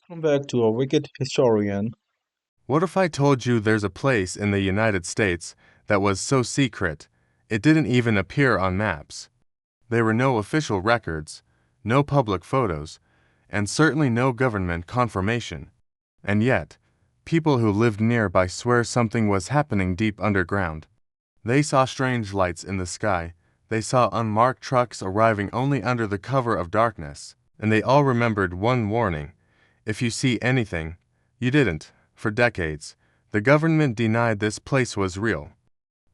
Welcome back to a Wicked Historian. What if I told you there's a place in the United States that was so secret, it didn't even appear on maps? There were no official records, no public photos, and certainly no government confirmation. And yet, people who lived nearby swear something was happening deep underground. They saw strange lights in the sky, they saw unmarked trucks arriving only under the cover of darkness, and they all remembered one warning: if you see anything, you didn't. For decades, the government denied this place was real.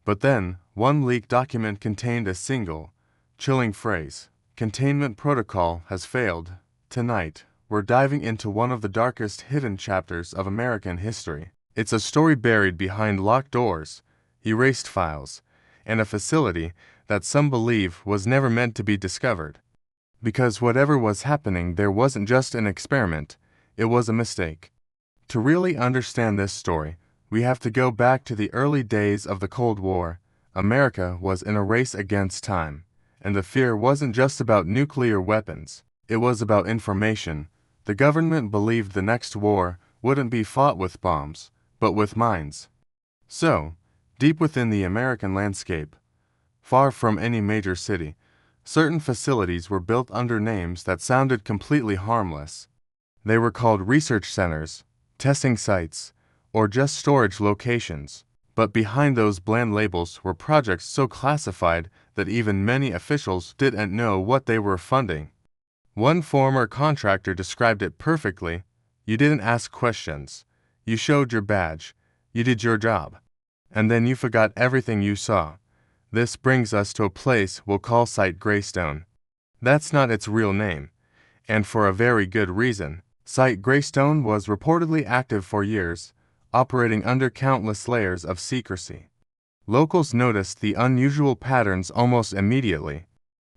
But then, one leaked document contained a single, chilling phrase: containment protocol has failed. Tonight, we're diving into one of the darkest hidden chapters of American history. It's a story buried behind locked doors, erased files, and a facility that some believe was never meant to be discovered. Because whatever was happening there wasn't just an experiment, it was a mistake. To really understand this story, we have to go back to the early days of the Cold War. America was in a race against time, and the fear wasn't just about nuclear weapons, it was about information. The government believed the next war wouldn't be fought with bombs, but with minds. So, deep within the American landscape, far from any major city, certain facilities were built under names that sounded completely harmless. They were called research centers, testing sites, or just storage locations. But behind those bland labels were projects so classified that even many officials didn't know what they were funding. One former contractor described it perfectly: you didn't ask questions, you showed your badge, you did your job, and then you forgot everything you saw. This brings us to a place we'll call Site Graystone. That's not its real name, and for a very good reason. Site Graystone was reportedly active for years, operating under countless layers of secrecy. Locals noticed the unusual patterns almost immediately.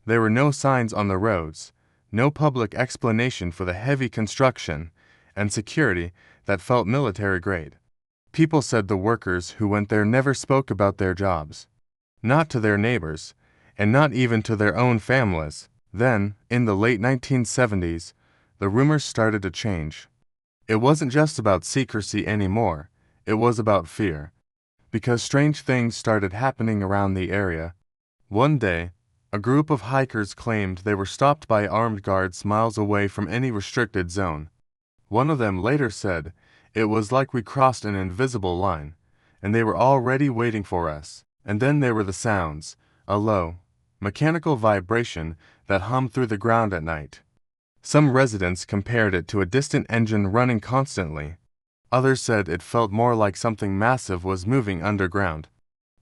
There were no signs on the roads, no public explanation for the heavy construction and security that felt military-grade. People said the workers who went there never spoke about their jobs, not to their neighbors, and not even to their own families. Then, in the late 1970s, the rumors started to change. It wasn't just about secrecy anymore, it was about fear. Because strange things started happening around the area. One day, a group of hikers claimed they were stopped by armed guards miles away from any restricted zone. One of them later said, "It was like we crossed an invisible line, and they were already waiting for us." And then there were the sounds, a low, mechanical vibration that hummed through the ground at night. Some residents compared it to a distant engine running constantly. Others said it felt more like something massive was moving underground.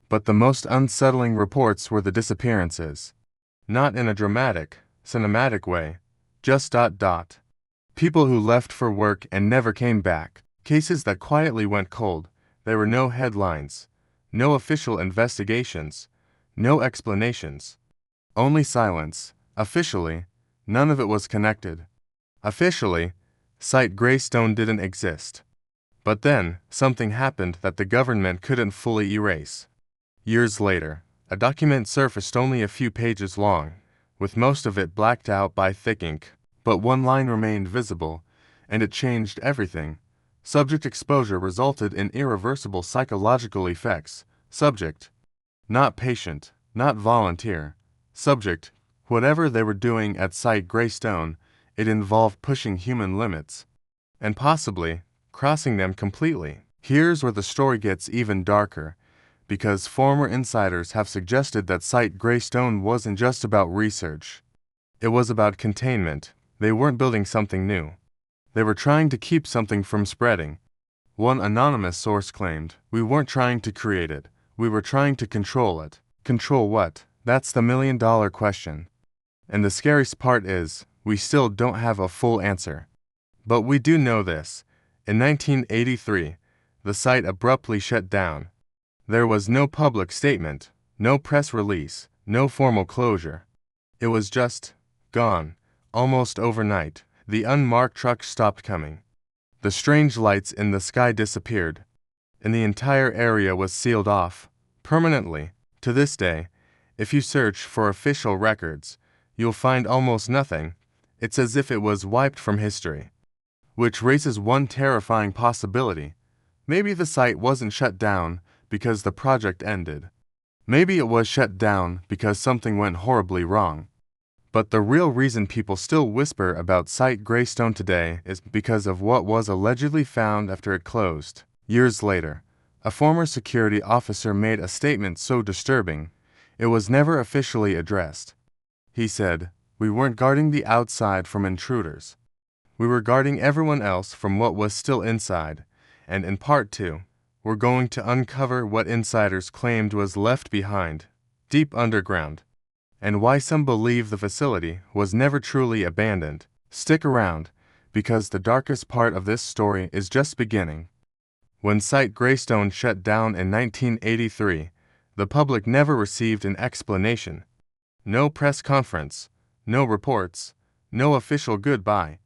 But the most unsettling reports were the disappearances. Not in a dramatic, cinematic way, just ... People who left for work and never came back. Cases that quietly went cold. There were no headlines, no official investigations, no explanations. Only silence. Officially, none of it was connected. Officially, Site Graystone didn't exist. But then, something happened that the government couldn't fully erase. Years later, a document surfaced only a few pages long, with most of it blacked out by thick ink. But one line remained visible, and it changed everything. Subject exposure resulted in irreversible psychological effects. Subject, not patient, not volunteer. Subject, whatever they were doing at Site Graystone, it involved pushing human limits, and possibly crossing them completely. Here's where the story gets even darker, because former insiders have suggested that Site Graystone wasn't just about research. It was about containment. They weren't building something new. They were trying to keep something from spreading. One anonymous source claimed, "We weren't trying to create it, we were trying to control it." Control what? That's the million-dollar question. And the scariest part is, we still don't have a full answer. But we do know this. In 1983, the site abruptly shut down. There was no public statement, no press release, no formal closure. It was just gone, almost overnight. The unmarked trucks stopped coming. The strange lights in the sky disappeared, and the entire area was sealed off, permanently. To this day, if you search for official records, you'll find almost nothing. It's as if it was wiped from history. which raises one terrifying possibility. Maybe the site wasn't shut down because the project ended. Maybe it was shut down because something went horribly wrong. But the real reason people still whisper about Site Graystone today is because of what was allegedly found after it closed. Years later, a former security officer made a statement so disturbing, it was never officially addressed. He said, "We weren't guarding the outside from intruders. We were guarding everyone else from what was still inside, and in part 2, we're going to uncover what insiders claimed was left behind, deep underground, and why some believe the facility was never truly abandoned." Stick around, because the darkest part of this story is just beginning. When Site Graystone shut down in 1983, the public never received an explanation. No press conference, no reports, no official goodbye.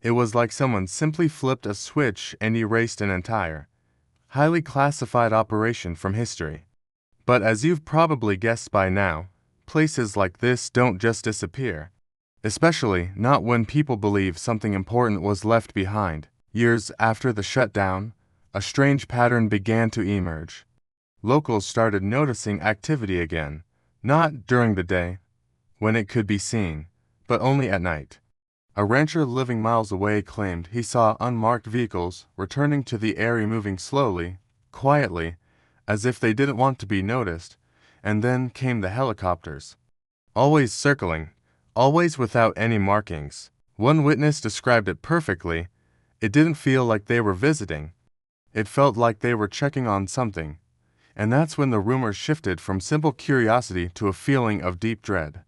It was like someone simply flipped a switch and erased an entire, highly classified operation from history. But as you've probably guessed by now, places like this don't just disappear. Especially not when people believe something important was left behind. Years after the shutdown, a strange pattern began to emerge. Locals started noticing activity again, not during the day, when it could be seen, but only at night. A rancher living miles away claimed he saw unmarked vehicles returning to the area, moving slowly, quietly, as if they didn't want to be noticed, and then came the helicopters. Always circling, always without any markings. One witness described it perfectly. It didn't feel like they were visiting. It felt like they were checking on something. And that's when the rumors shifted from simple curiosity to a feeling of deep dread.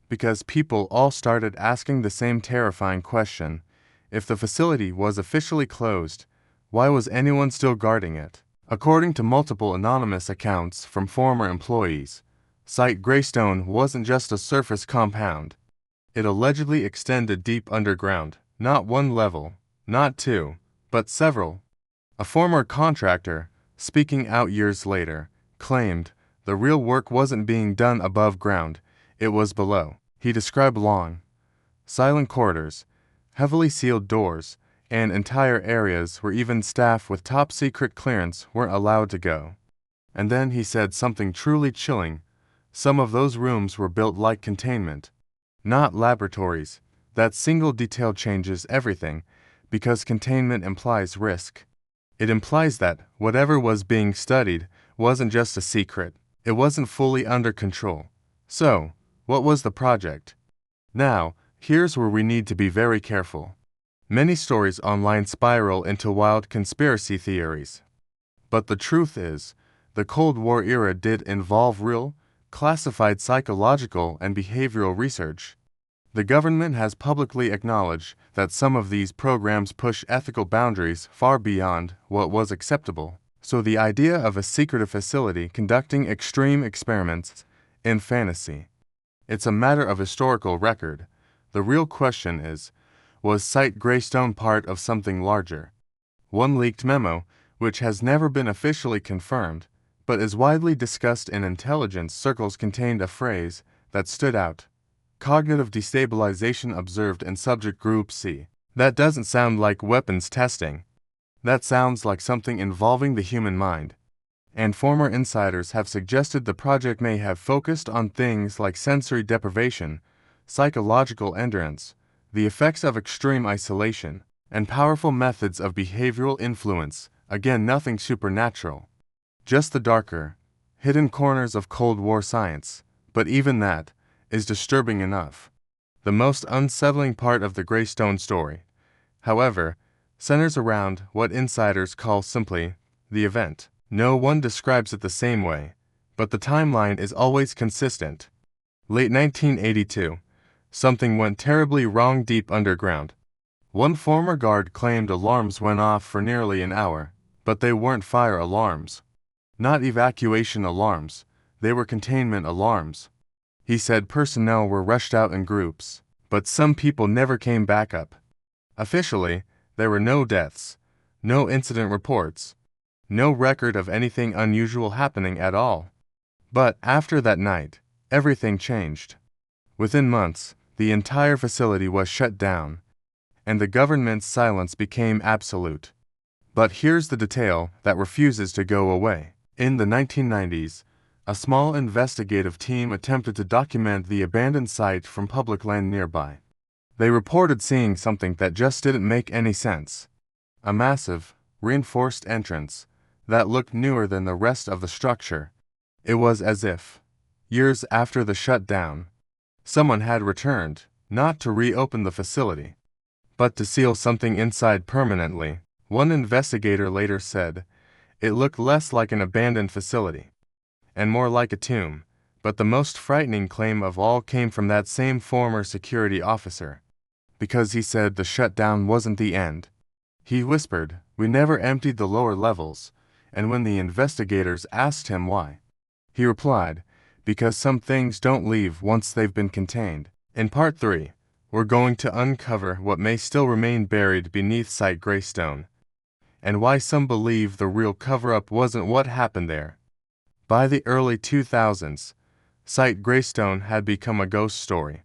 Because people all started asking the same terrifying question: if the facility was officially closed, why was anyone still guarding it? According to multiple anonymous accounts from former employees, Site Graystone wasn't just a surface compound. It allegedly extended deep underground, not one level, not two, but several. A former contractor, speaking out years later, claimed the real work wasn't being done above ground, it was below. He described long, silent corridors, heavily sealed doors, and entire areas where even staff with top-secret clearance weren't allowed to go. And then he said something truly chilling: some of those rooms were built like containment, not laboratories. That single detail changes everything, because containment implies risk. It implies that whatever was being studied wasn't just a secret, it wasn't fully under control. So, what was the project? Now, here's where we need to be very careful. Many stories online spiral into wild conspiracy theories. But the truth is, the Cold War era did involve real, classified psychological and behavioral research. The government has publicly acknowledged that some of these programs push ethical boundaries far beyond what was acceptable. So the idea of a secretive facility conducting extreme experiments in fantasy. It's a matter of historical record. The real question is, was Site Graystone part of something larger? One leaked memo, which has never been officially confirmed, but is widely discussed in intelligence circles, contained a phrase that stood out: cognitive destabilization observed in subject group C. That doesn't sound like weapons testing. That sounds like something involving the human mind. And former insiders have suggested the project may have focused on things like sensory deprivation, psychological endurance, the effects of extreme isolation, and powerful methods of behavioral influence. Again, nothing supernatural. Just the darker, hidden corners of Cold War science. But even that is disturbing enough. The most unsettling part of the Graystone story, however, centers around what insiders call simply the event. No one describes it the same way, but the timeline is always consistent. Late 1982, something went terribly wrong deep underground. One former guard claimed alarms went off for nearly an hour, but they weren't fire alarms. Not evacuation alarms, they were containment alarms. He said personnel were rushed out in groups, but some people never came back up. Officially, there were no deaths, no incident reports, no record of anything unusual happening at all. But after that night, everything changed. Within months, the entire facility was shut down, and the government's silence became absolute. But here's the detail that refuses to go away. In the 1990s, a small investigative team attempted to document the abandoned site from public land nearby. They reported seeing something that just didn't make any sense. A massive, reinforced entrance that looked newer than the rest of the structure. It was as if, years after the shutdown, someone had returned, not to reopen the facility, but to seal something inside permanently. One investigator later said, "It looked less like an abandoned facility, and more like a tomb." But the most frightening claim of all came from that same former security officer, because he said the shutdown wasn't the end. He whispered, "We never emptied the lower levels," and when the investigators asked him why, he replied, "Because some things don't leave once they've been contained." In Part 3, we're going to uncover what may still remain buried beneath Site Graystone, and why some believe the real cover-up wasn't what happened there. By the early 2000s, Site Graystone had become a ghost story.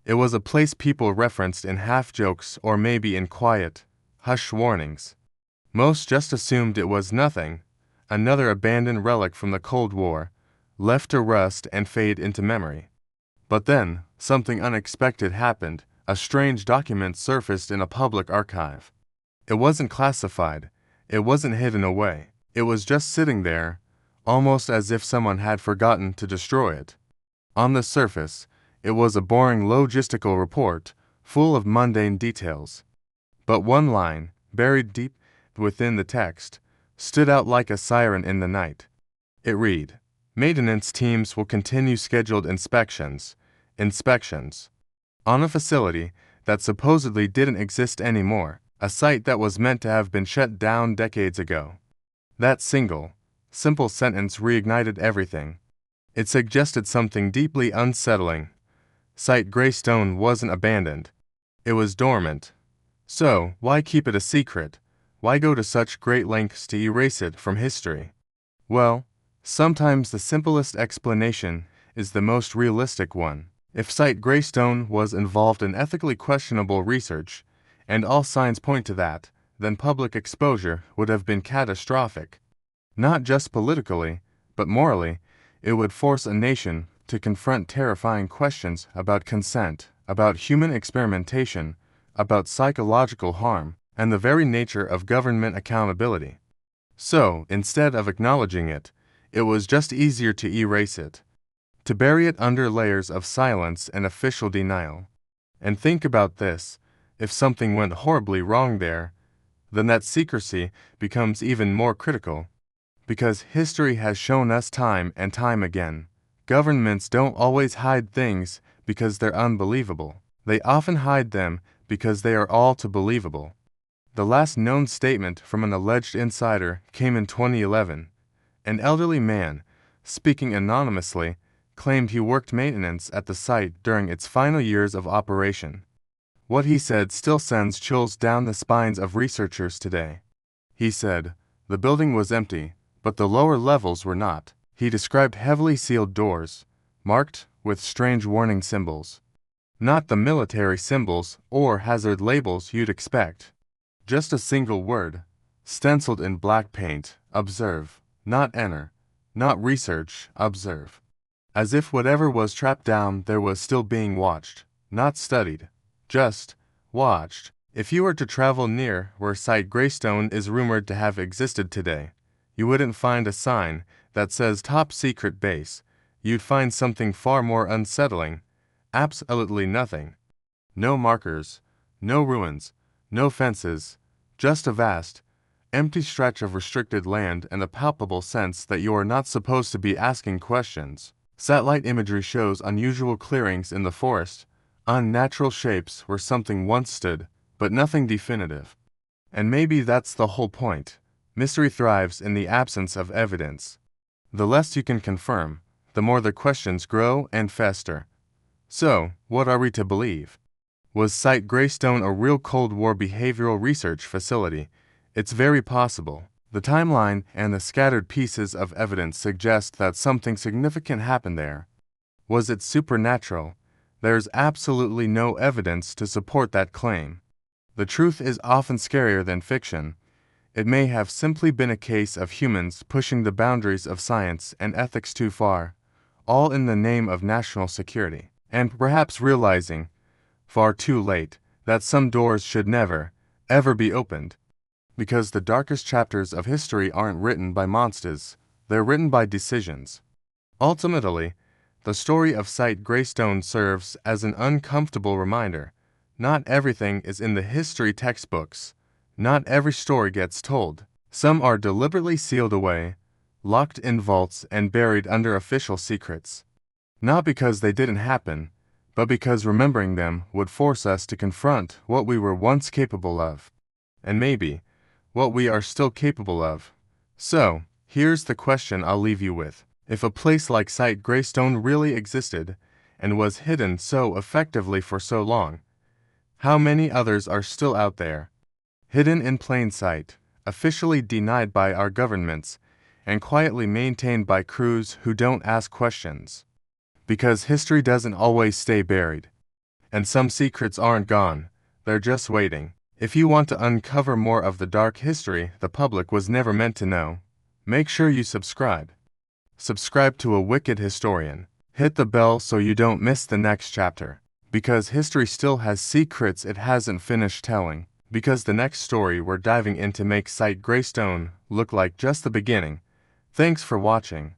It was a place people referenced in half-jokes or maybe in quiet, hush warnings. Most just assumed it was nothing, another abandoned relic from the Cold War, left to rust and fade into memory. But then, something unexpected happened. A strange document surfaced in a public archive. It wasn't classified, it wasn't hidden away, it was just sitting there, almost as if someone had forgotten to destroy it. On the surface, it was a boring logistical report, full of mundane details. But one line, buried deep within the text, stood out like a siren in the night. It read, "Maintenance teams will continue scheduled inspections on a facility that supposedly didn't exist anymore, a site that was meant to have been shut down decades ago." That simple sentence reignited everything. It suggested something deeply unsettling. Site Graystone wasn't abandoned. It was dormant. So, why keep it a secret? Why go to such great lengths to erase it from history? Well, sometimes the simplest explanation is the most realistic one. If Site Graystone was involved in ethically questionable research, and all signs point to that, then public exposure would have been catastrophic. Not just politically, but morally. It would force a nation to confront terrifying questions about consent, about human experimentation, about psychological harm, and the very nature of government accountability. So, instead of acknowledging it, it was just easier to erase it, to bury it under layers of silence and official denial. And think about this, if something went horribly wrong there, then that secrecy becomes even more critical. Because history has shown us time and time again, governments don't always hide things because they're unbelievable. They often hide them because they are all too believable. The last known statement from an alleged insider came in 2011. An elderly man, speaking anonymously, claimed he worked maintenance at the site during its final years of operation. What he said still sends chills down the spines of researchers today. He said, "The building was empty, but the lower levels were not." He described heavily sealed doors, marked with strange warning symbols. Not the military symbols or hazard labels you'd expect. Just a single word, stenciled in black paint, "Observe," not enter, not research, observe. As if whatever was trapped down there was still being watched, not studied, just watched. If you were to travel near where Site Graystone is rumored to have existed today, you wouldn't find a sign that says "Top Secret Base." You'd find something far more unsettling. Absolutely nothing. No markers, no ruins, no fences, just a vast, empty stretch of restricted land and a palpable sense that you are not supposed to be asking questions. Satellite imagery shows unusual clearings in the forest, unnatural shapes where something once stood, but nothing definitive. And maybe that's the whole point. Mystery thrives in the absence of evidence. The less you can confirm, the more the questions grow and fester. So, what are we to believe? Was Site Graystone a real Cold War behavioral research facility? It's very possible. The timeline and the scattered pieces of evidence suggest that something significant happened there. Was it supernatural? There's absolutely no evidence to support that claim. The truth is often scarier than fiction. It may have simply been a case of humans pushing the boundaries of science and ethics too far, all in the name of national security, and perhaps realizing, far too late, that some doors should never, ever be opened. Because the darkest chapters of history aren't written by monsters, they're written by decisions. Ultimately, the story of Site Graystone serves as an uncomfortable reminder. Not everything is in the history textbooks. Not every story gets told. Some are deliberately sealed away, locked in vaults and buried under official secrets. Not because they didn't happen, but because remembering them would force us to confront what we were once capable of. And maybe, what we are still capable of. So, here's the question I'll leave you with. If a place like Site Graystone really existed, and was hidden so effectively for so long, how many others are still out there, hidden in plain sight, officially denied by our governments, and quietly maintained by crews who don't ask questions? Because history doesn't always stay buried. And some secrets aren't gone, they're just waiting. If you want to uncover more of the dark history the public was never meant to know, make sure you subscribe. Subscribe to A Wicked Historian. Hit the bell so you don't miss the next chapter. Because history still has secrets it hasn't finished telling. Because the next story we're diving into makes Site Graystone look like just the beginning. Thanks for watching.